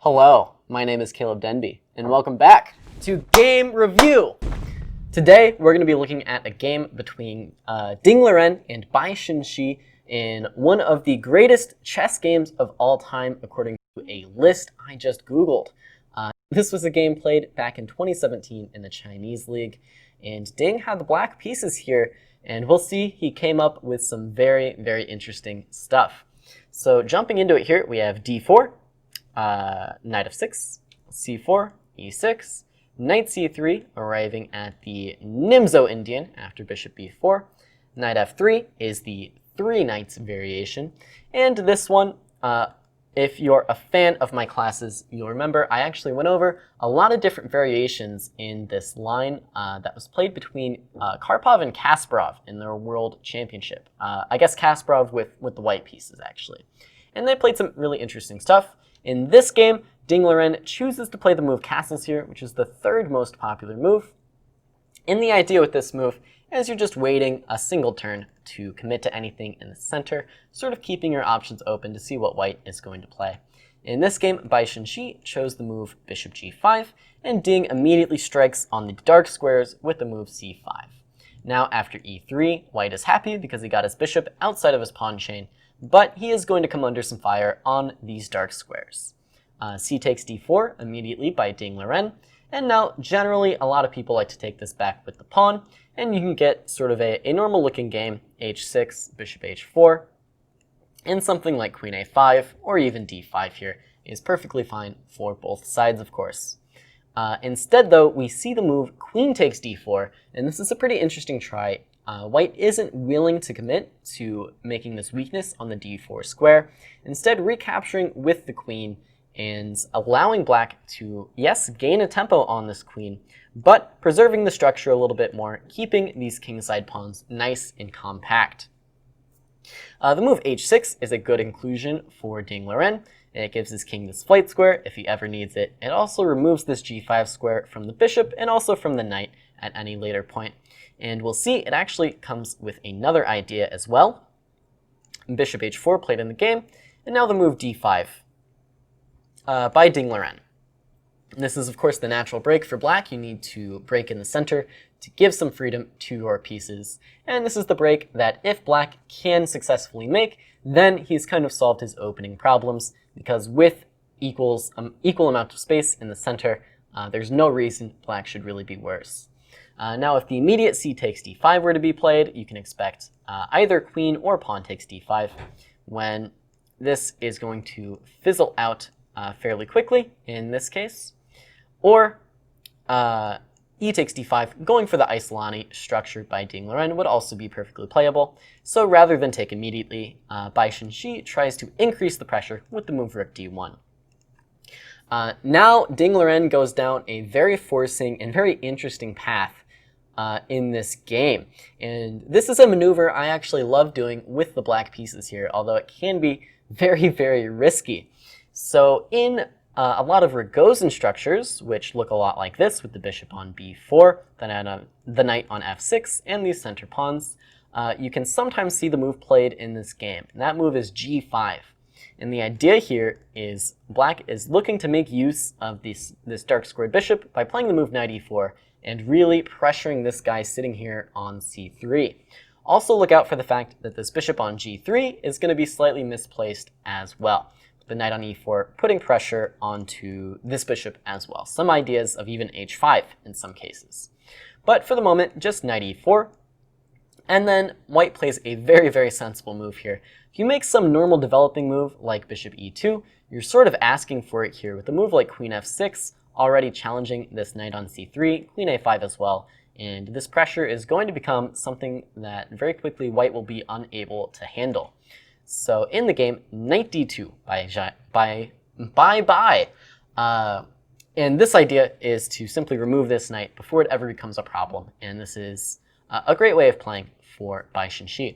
Hello, my name is Caleb Denby, and welcome back to Game Review! Today, we're going to be looking at a game between Ding Liren and Bai Jinshi in one of the greatest chess games of all time, according to a list I just Googled. This was a game played back in 2017 in the Chinese League, and Ding had the black pieces here, and we'll see he came up with some very, very interesting stuff. So jumping into it here, we have d4, knight f6, c4, e6, knight c3, arriving at the Nimzo-Indian after bishop b4. Knight f3 is the three knights variation. And this one, if you're a fan of my classes, you'll remember I actually went over a lot of different variations in this line that was played between Karpov and Kasparov in their World Championship. I guess Kasparov with the white pieces, actually. And they played some really interesting stuff. In this game, Ding Liren chooses to play the move castles here, which is the third most popular move. And the idea with this move is you're just waiting a single turn to commit to anything in the center, sort of keeping your options open to see what white is going to play. In this game, Bai Jinshi chose the move bishop g5, and Ding immediately strikes on the dark squares with the move c5. Now after e3, white is happy because he got his bishop outside of his pawn chain, but he is going to come under some fire on these dark squares. C takes d4 immediately by Ding Liren, and now generally a lot of people like to take this back with the pawn, and you can get sort of a normal looking game, h6, bishop h4, and something like queen a5 or even d5 here is perfectly fine for both sides, of course. Instead though, we see the move queen takes d4, and this is a pretty interesting try. White isn't willing to commit to making this weakness on the d4 square, instead recapturing with the queen and allowing black to, yes, gain a tempo on this queen, but preserving the structure a little bit more, keeping these kingside pawns nice and compact. The move h6 is a good inclusion for Ding Liren, and it gives his king this flight square if he ever needs it. It also removes this g5 square from the bishop and also from the knight at any later point. And we'll see it actually comes with another idea as well. Bishop h4 played in the game, and now the move d5 by Ding Liren. This is, of course, the natural break for black. You need to break in the center to give some freedom to your pieces. And this is the break that if black can successfully make, then he's kind of solved his opening problems, because with equal amount of space in the center, there's no reason black should really be worse. Now, if the immediate c takes d5 were to be played, you can expect either queen or pawn takes d5, when this is going to fizzle out fairly quickly in this case. Or e takes d5, going for the Isolani structure by Ding Liren would also be perfectly playable. So rather than take immediately, Bai Jinshi tries to increase the pressure with the move rook d1. Now Ding Liren goes down a very forcing and very interesting path in this game. And this is a maneuver I actually love doing with the black pieces here, although it can be very, very risky. So in a lot of Rogozin structures, which look a lot like this with the bishop on b4, the knight on f6, and these center pawns, you can sometimes see the move played in this game. And that move is g5. And the idea here is black is looking to make use of this dark squared bishop by playing the move knight e4 and really pressuring this guy sitting here on c3. Also look out for the fact that this bishop on g3 is going to be slightly misplaced as well. The knight on e4 putting pressure onto this bishop as well. Some ideas of even h5 in some cases. But for the moment, just knight e4. And then white plays a very, very sensible move here. If you make some normal developing move like bishop e2, you're sort of asking for it here with a move like queen f6, already challenging this knight on c3, queen a5 as well. And this pressure is going to become something that very quickly white will be unable to handle. So in the game, knight d2 by Bai. And this idea is to simply remove this knight before it ever becomes a problem. And this is a great way of playing for Bai Jinshi.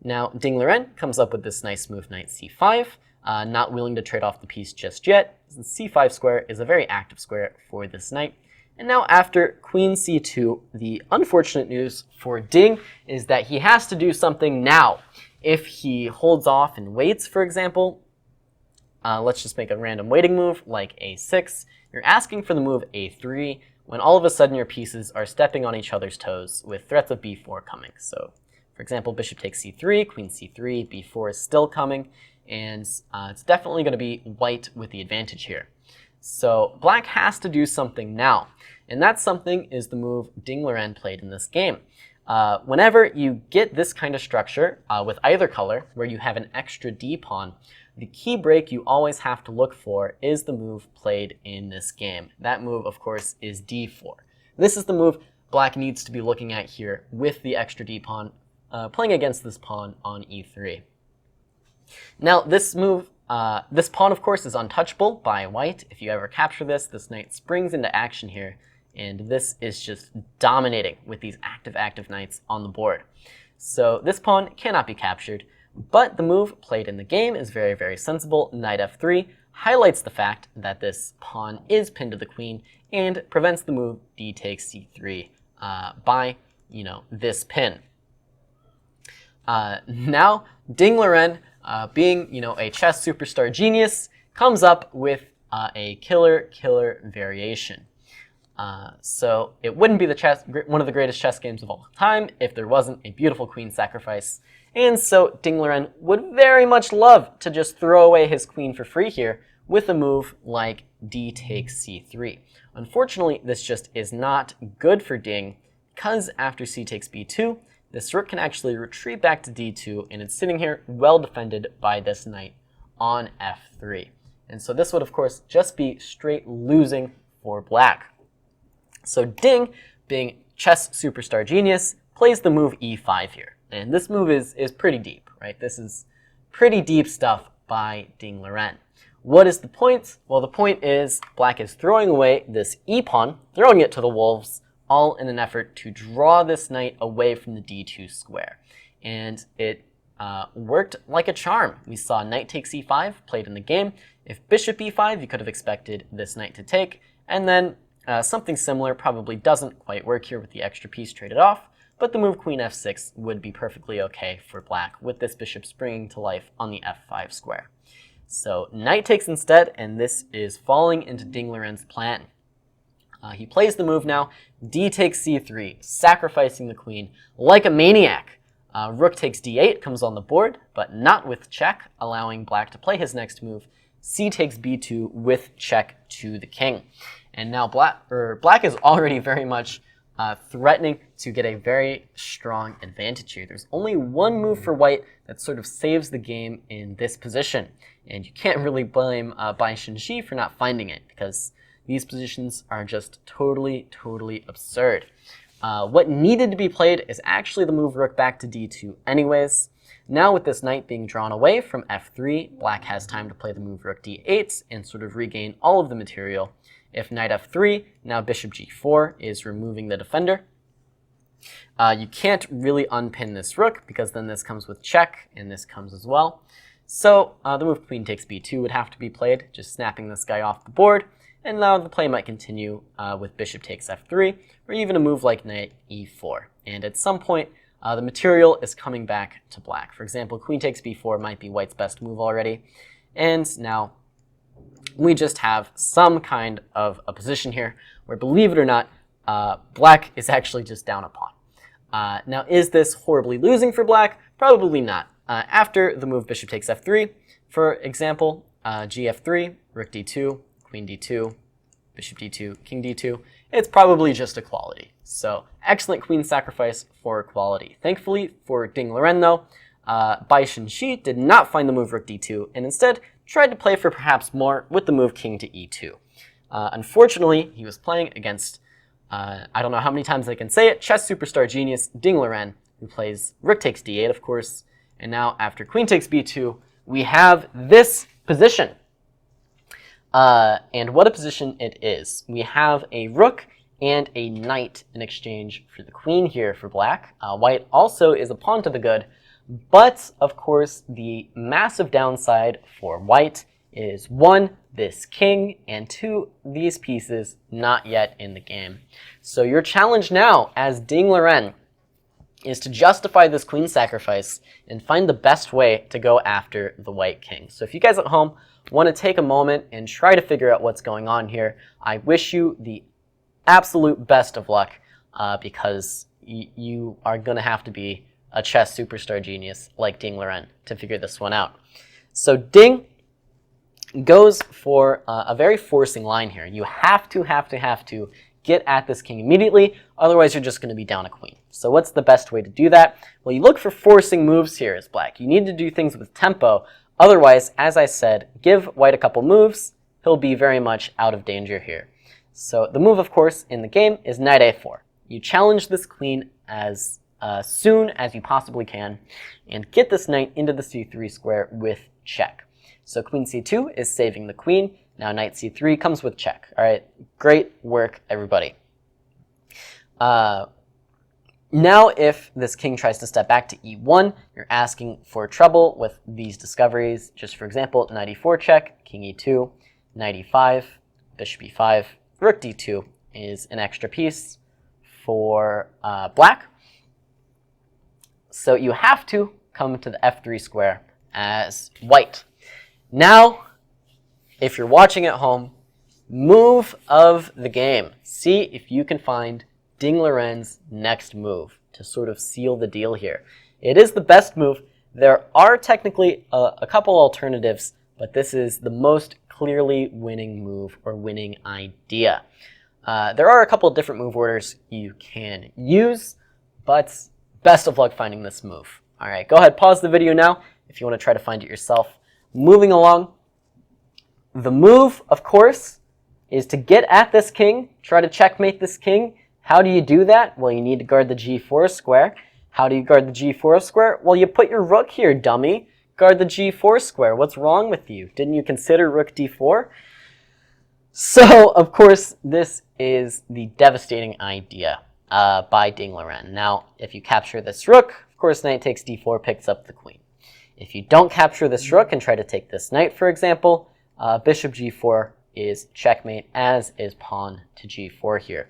Now, Ding Liren comes up with this nice move, knight c5, not willing to trade off the piece just yet. The c5 square is a very active square for this knight. And now after queen c2, the unfortunate news for Ding is that he has to do something now. If he holds off and waits, for example, let's just make a random waiting move like a6. You're asking for the move a3 when all of a sudden your pieces are stepping on each other's toes with threats of b4 coming. So, for example, bishop takes c3, queen c3, b4 is still coming, and it's definitely going to be white with the advantage here. So black has to do something now, and that something is the move Ding Liren played in this game. Whenever you get this kind of structure with either color, where you have an extra d-pawn, the key break you always have to look for is the move played in this game. That move, of course, is d4. This is the move black needs to be looking at here with the extra d-pawn, playing against this pawn on e3. Now, this move, this pawn, of course, is untouchable by white. If you ever capture this, this knight springs into action here, and this is just dominating with these active knights on the board. So this pawn cannot be captured, but the move played in the game is very, very sensible. Knight f3 highlights the fact that this pawn is pinned to the queen and prevents the move d takes c3 by, this pin. Now, Ding Liren, being, a chess superstar genius, comes up with a killer variation. So it wouldn't be one of the greatest chess games of all time if there wasn't a beautiful queen sacrifice. And so Ding Liren would very much love to just throw away his queen for free here with a move like d takes c3. Unfortunately, this just is not good for Ding, because after c takes b2, this rook can actually retreat back to d2, and it's sitting here well defended by this knight on f3. And so this would, of course, just be straight losing for black. So Ding, being chess superstar genius, plays the move e5 here. And this move is pretty deep, right? This is pretty deep stuff by Ding Liren. What is the point? Well, the point is black is throwing away this e-pawn, throwing it to the wolves, all in an effort to draw this knight away from the d2 square. And it worked like a charm. We saw knight takes e5 played in the game. If bishop e5, you could have expected this knight to take, and then something similar probably doesn't quite work here with the extra piece traded off, but the move queen f6 would be perfectly okay for black with this bishop springing to life on the f5 square. So knight takes instead, and this is falling into Ding Liren's plan. He plays the move now, d takes c3, sacrificing the queen like a maniac. Rook takes d8 comes on the board, but not with check, allowing black to play his next move, c takes b2 with check to the king. And now black is already very much threatening to get a very strong advantage here. There's only one move for white that sort of saves the game in this position. And you can't really blame Bai Jinshi for not finding it, because these positions are just totally absurd. What needed to be played is actually the move rook back to d2 anyways. Now with this knight being drawn away from f3, black has time to play the move rook d8 and sort of regain all of the material. If knight f3, now bishop g4 is removing the defender. You can't really unpin this rook, because then this comes with check, and this comes as well. So the move queen takes b2 would have to be played, just snapping this guy off the board. And now the play might continue with bishop takes f3, or even a move like knight e4. And at some point, the material is coming back to black. For example, queen takes b4 might be white's best move already. And now we just have some kind of a position here where, believe it or not, black is actually just down a pawn. Now, is this horribly losing for black? Probably not. After the move bishop takes f3, for example, gf3, rook d2, queen d2, bishop d2, king d2, it's probably just equality. So excellent queen sacrifice for equality. Thankfully for Ding Liren, though, Bai Jinshi did not find the move rook d2, and instead tried to play for perhaps more with the move king to e2. Unfortunately, he was playing against, I don't know how many times I can say it, chess superstar genius Ding Liren, who plays rook takes d8, of course. And now after queen takes b2, we have this position. And what a position it is. We have a rook and a knight in exchange for the queen here for black. White also is a pawn to the good, but of course the massive downside for white is 1, this king, and 2, these pieces not yet in the game. So your challenge now as Ding Liren is to justify this queen sacrifice and find the best way to go after the white king. So if you guys at home want to take a moment and try to figure out what's going on here. I wish you the absolute best of luck because you are going to have to be a chess superstar genius like Ding Liren to figure this one out. So Ding goes for a very forcing line here. You have to get at this king immediately, otherwise you're just going to be down a queen. So what's the best way to do that? Well, you look for forcing moves here as black. You need to do things with tempo. Otherwise, as I said, give white a couple moves, he'll be very much out of danger here. So the move, of course, in the game is knight a4. You challenge this queen as soon as you possibly can and get this knight into the c3 square with check. So queen c2 is saving the queen. Now knight c3 comes with check. All right, great work, everybody. Now if this king tries to step back to e1, you're asking for trouble with these discoveries. Just for example, knight e4 check, king e2, knight e5, bishop e5, rook d2 is an extra piece for black. So you have to come to the f3 square as white. Now, if you're watching at home, move of the game. See if you can find Ding Liren's next move to sort of seal the deal here. It is the best move. There are technically a couple alternatives, but this is the most clearly winning move or winning idea. There are a couple of different move orders you can use, but best of luck finding this move. All right, go ahead, pause the video now if you want to try to find it yourself. Moving along, the move, of course, is to get at this king, try to checkmate this king. How do you do that? Well, you need to guard the g4 square. How do you guard the g4 square? Well, you put your rook here, dummy. Guard the g4 square. What's wrong with you? Didn't you consider rook d4? So, of course, this is the devastating idea by Ding Liren. Now, if you capture this rook, of course, knight takes d4 picks up the queen. If you don't capture this rook and try to take this knight, for example, bishop g4 is checkmate, as is pawn to g4 here.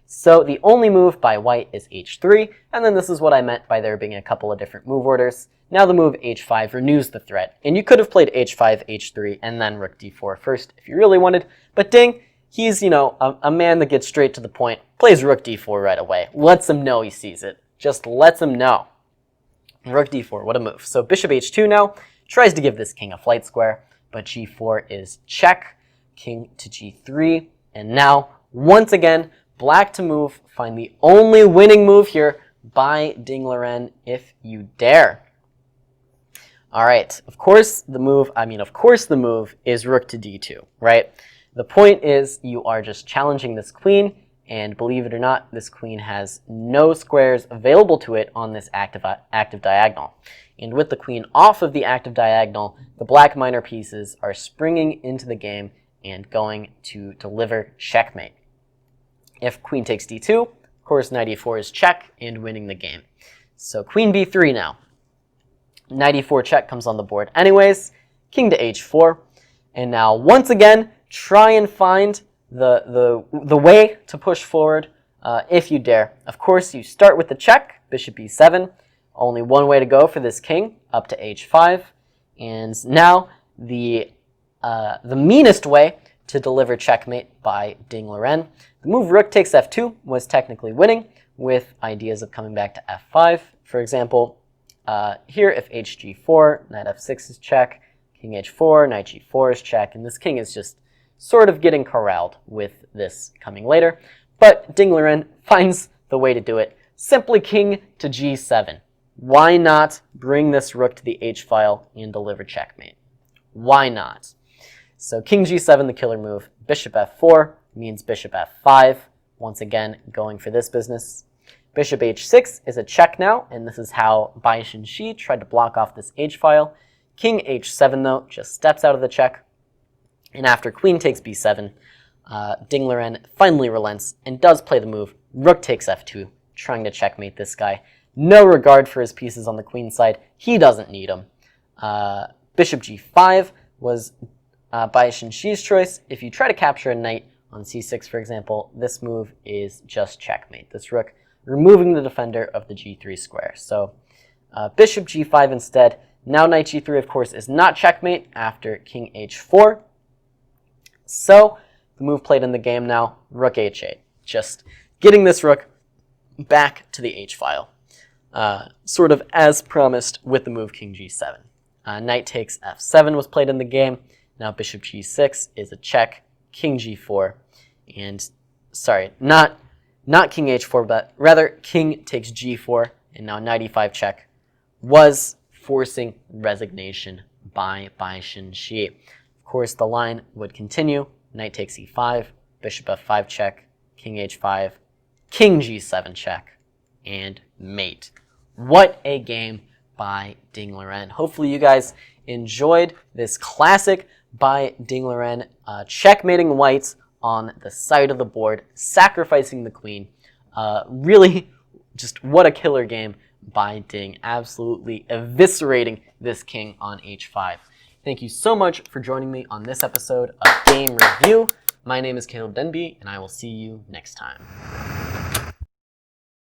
So the only move by white is h3, and then this is what I meant by there being a couple of different move orders. Now the move h5 renews the threat, and you could have played h5, h3, and then rook d4 first if you really wanted, but Ding, he's, a man that gets straight to the point, plays rook d4 right away, lets him know he sees it, just lets him know. Rook d4, what a move. So bishop h2 now, tries to give this king a flight square, but g4 is check, king to g3, and now, once again, black to move, find the only winning move here by Ding Liren if you dare. All right, of course the move is rook to d2, right? The point is you are just challenging this queen, and believe it or not, this queen has no squares available to it on this active diagonal. And with the queen off of the active diagonal, the black minor pieces are springing into the game and going to deliver checkmate. If queen takes d2, of course, knight e4 is check and winning the game. So queen b3 now. Knight e4 check comes on the board anyways. King to h4. And now, once again, try and find the way to push forward if you dare. Of course, you start with the check, bishop e7. Only one way to go for this king, up to h5. And now, the meanest way to deliver checkmate by Ding Liren. The move rook takes f2 was technically winning, with ideas of coming back to f5. For example, here if hg4, knight f6 is check, king h4, knight g4 is check, and this king is just sort of getting corralled with this coming later. But Ding Liren finds the way to do it. Simply king to g7. Why not bring this rook to the h-file and deliver checkmate? Why not? So king g7, the killer move. Bishop f4 means bishop f5. Once again, going for this business. Bishop h6 is a check now, and this is how Bai Jinshi tried to block off this h-file. King h7, though, just steps out of the check. And after queen takes b7, Ding Liren finally relents and does play the move. Rook takes f2, trying to checkmate this guy. No regard for his pieces on the queen side. He doesn't need them. Bishop g5 was Bai Jinshi's choice. If you try to capture a knight on c6, for example, this move is just checkmate. This rook removing the defender of the g3 square. So bishop g5 instead. Now knight g3, of course, is not checkmate after king h4. So the move played in the game now, rook h8. Just getting this rook back to the h-file. Sort of as promised with the move king g7. Knight takes f7 was played in the game. Now bishop g6 is a check, king g4, and sorry, not king h4, but rather king takes g4, and now knight e5 check was forcing resignation by Bai Jinshi. Of course, the line would continue. Knight takes e5, bishop f5 check, king h5, king g7 check, and mate. What a game by Ding Liren. Hopefully you guys enjoyed this classic by Ding Liren, checkmating whites on the side of the board, sacrificing the queen. Really, just what a killer game by Ding, absolutely eviscerating this king on h5. Thank you so much for joining me on this episode of Game Review. My name is Caleb Denby, and I will see you next time.